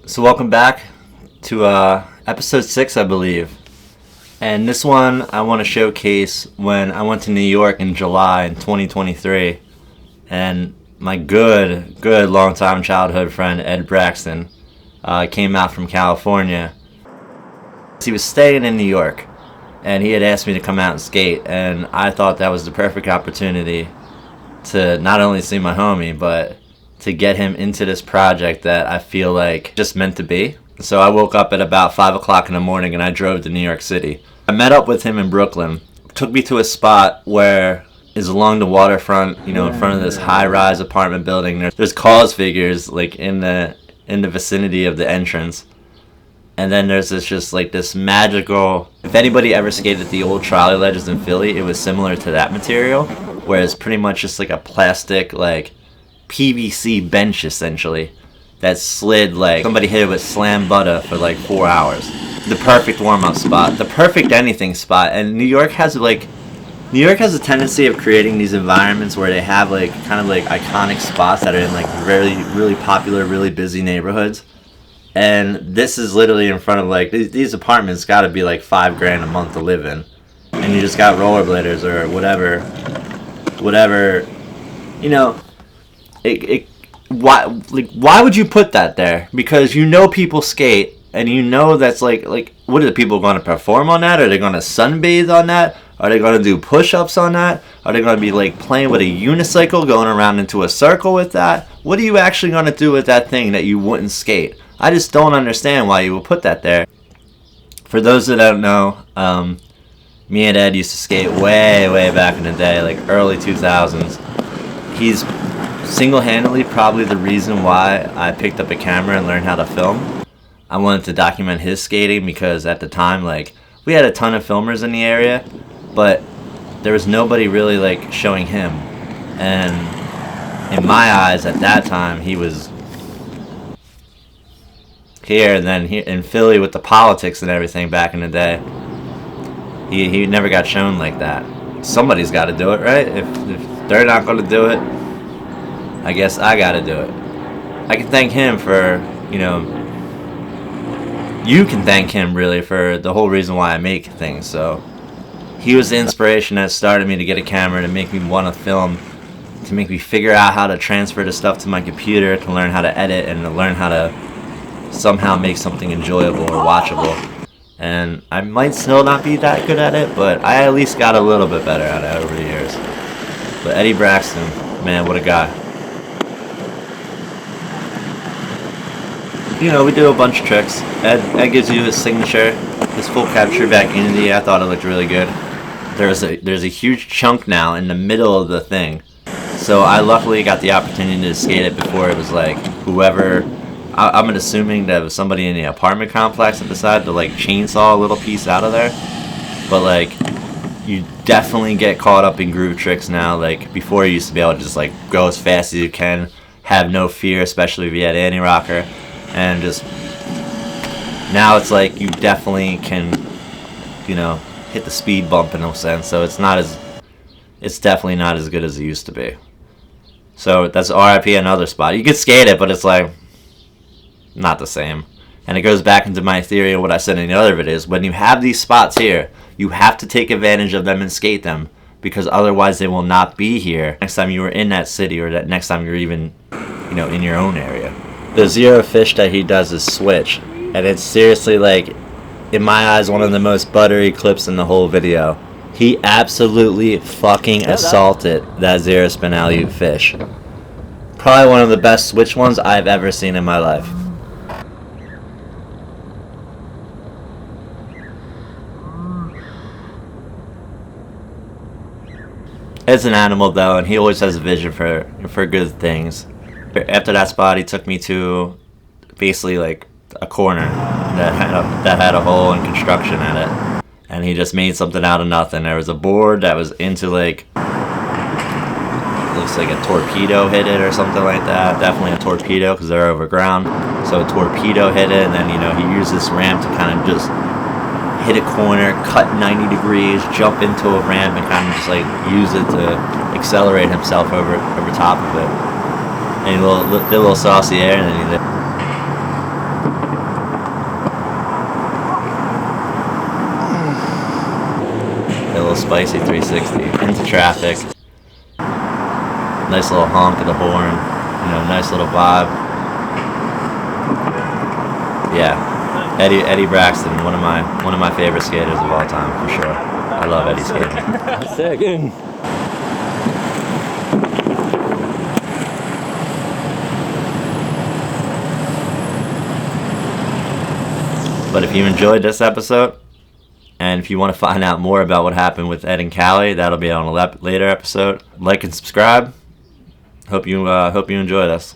So welcome back to episode 6, I believe. And this one I want to showcase when I went to New York in July in 2023. And my good longtime childhood friend Ed Braxton came out from California. He was staying in New York, and he had asked me to come out and skate, and I thought that was the perfect opportunity to not only see my homie, but to get him into this project that I feel like just meant to be. So I woke up at about 5 o'clock in the morning and I drove to New York City. I met up with him in Brooklyn. Took me to a spot where is along the waterfront, in front of this high-rise apartment building. There's cause figures like in the vicinity of the entrance. And then there's this magical, if anybody ever skated the old trolley ledges in Philly, it was similar to that material, where it's pretty much just like a plastic, like PVC bench essentially that slid like somebody hit it with slam butter for like 4 hours. The perfect warm-up spot, the perfect anything spot. And New York has a tendency of creating these environments where they have like kind of like iconic spots that are in like really popular, really busy neighborhoods. And this is literally in front of like these apartments got to be like $5,000 a month to live in, and you just got rollerbladers or whatever. Why would you put that there? Because people skate, and that's like what are the people going to perform on that? Are they going to sunbathe on that? Are they going to do push-ups on that? Are they going to be like playing with a unicycle, going around into a circle with that? What are you actually going to do with that thing that you wouldn't skate? I just don't understand why you would put that there. For those that don't know, me and Ed used to skate way back in the day, like early 2000s. He's single-handedly probably the reason why I picked up a camera and learned how to film. I wanted to document his skating because at the time, like, we had a ton of filmers in the area, but there was nobody really like showing him. And in my eyes at that time, he was here, and then here in Philly with the politics and everything back in the day, he never got shown like that. Somebody's got to do it, right? If they're not going to do it, I guess I got to do it. I can thank him for, you can thank him really for the whole reason why I make things. So he was the inspiration that started me to get a camera, to make me want to film, to make me figure out how to transfer the stuff to my computer, to learn how to edit, and to learn how to somehow make something enjoyable or watchable. And I might still not be that good at it, but I at least got a little bit better at it over the years. But Eddie Braxton, man, what a guy. We do a bunch of tricks. Ed gives you his signature, his full capture back into the air. I thought it looked really good. There's a huge chunk now in the middle of the thing. So I luckily got the opportunity to skate it before it was like whoever, I'm assuming that it was somebody in the apartment complex that decided to like chainsaw a little piece out of there. But like, you definitely get caught up in groove tricks now. Like before, you used to be able to just like go as fast as you can, have no fear, especially if you had anti-rocker. And just now it's like you definitely can, hit the speed bump in a sense. So it's definitely not as good as it used to be. So that's RIP another spot. You could skate it, but it's like not the same. And it goes back into my theory of what I said in the other videos. When you have these spots here, you have to take advantage of them and skate them, because otherwise they will not be here next time you were in that city, or that next time you're even, in your own area. The zero fish that he does is switch, and it's seriously like, in my eyes, one of the most buttery clips in the whole video. He absolutely fucking assaulted that zero spin alley-oop fish. Probably one of the best switch ones I've ever seen in my life. It's an animal though, and he always has a vision for good things. After that spot, he took me to basically like a corner that had a hole in construction in it, and he just made something out of nothing. There was a board that was into like, looks like a torpedo hit it or something like that. Definitely a torpedo because they're over ground. So a torpedo hit it, and then he used this ramp to kind of just hit a corner, cut 90 degrees, jump into a ramp, and kind of just like use it to accelerate himself over top of it. And he did a little saucy air, and then he did. spicy 360 into traffic. Nice little honk of the horn. Nice little vibe. Yeah, Eddie Braxton, one of my favorite skaters of all time for sure. I love Eddie skating. Second. But if you enjoyed this episode, and if you want to find out more about what happened with Ed and Callie, that'll be on a later episode. Like and subscribe. Hope you enjoy this.